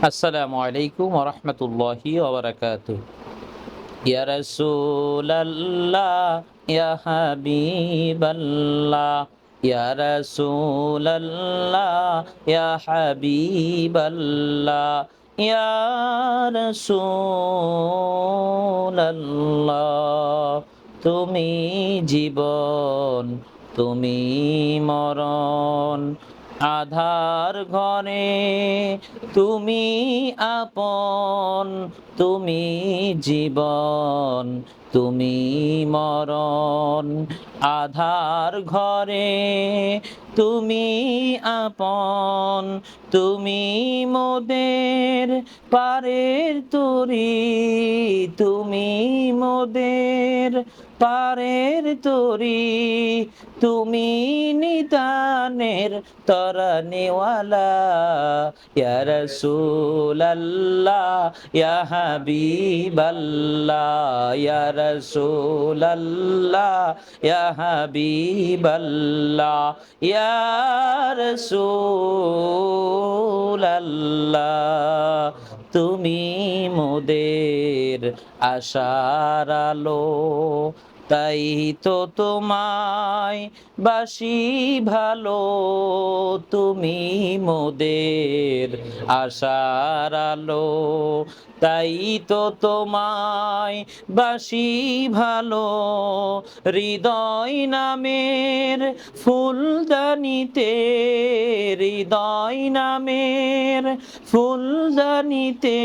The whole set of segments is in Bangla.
আসসালামু আলাইকুম ওয়া রাহমাতুল্লাহি ওয়া বারাকাতুহু। ইয়া রাসূলাল্লাহ, ইয়া হাবিবাল্লাহ, ইয়া রাসূলাল্লাহ, ইয়া হাবিবাল্লাহ, ইয়া রাসূলাল্লাহ। তুমি জীবন, তুমি মরণ, আধার ঘরে তুমি আপন, তুমি জীবন, তুমি মরণ, আধার ঘরে তুমি আপন, তুমি মোদের পারের তরি, তুমি মোদের পারের তরি, তুমি নিদানের তরানিওয়ালা। ইয়া রাসূলাল্লাহ, ইয়া হাবিবাল্লাহ, ইয়া রাসূলাল্লাহ, ইয়া হাবিবাল্লাহ, ইয়া রাসূলাল্লাহ। তুমি মোদের আশার আলো, তাই তো তোমায় বাসি ভালো। তুমি মোদের আশার আলো, তাই তো তোমায় বাসি ভালো। হৃদয় নামের ফুলদানিতে, হৃদয় নামের ফুলদানিতে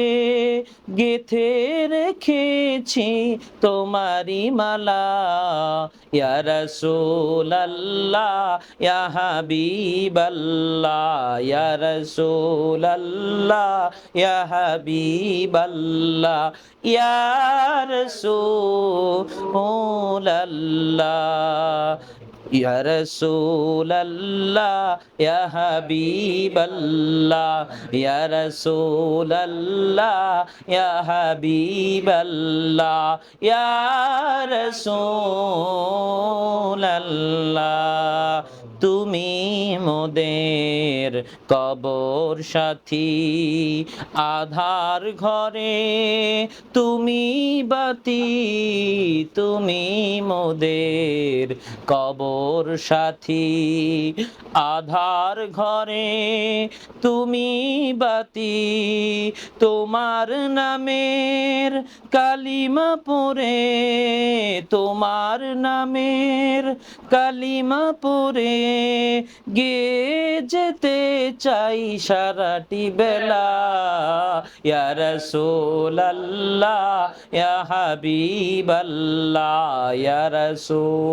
গেথে রেখেছি তোমারি মালা। ইয়া রাসূলাল্লাহ, ইয়া হাবিবাল্লাহ, ইয়া রাসূলাল্লাহ, ইয়া হাবিবাল্লাহ, ইয়া রাসূলাল্লাহ, ইয়া রাসূলাল্লাহ, ইয়া হাবিবাল্লাহ, ইয়া রাসূলাল্লাহ, ইয়া হাবিবাল্লাহ, ইয়া রাসূলাল্লাহ। তুমি মোদের কবর সাথী, আধার ঘরে তুমি বাতি, তুমি মোদের কবর সাথী, আধার ঘরে তুমি বাতি। তোমার নামের কালিমা পড়ে, তোমার নামের কালিমা পড়ে গেয়ে যেতে চাই সারাটি বেলা। ইয়া রাসূলাল্লাহ, ইয়া হাবিবাল্লাহ, ইয়া রাসূল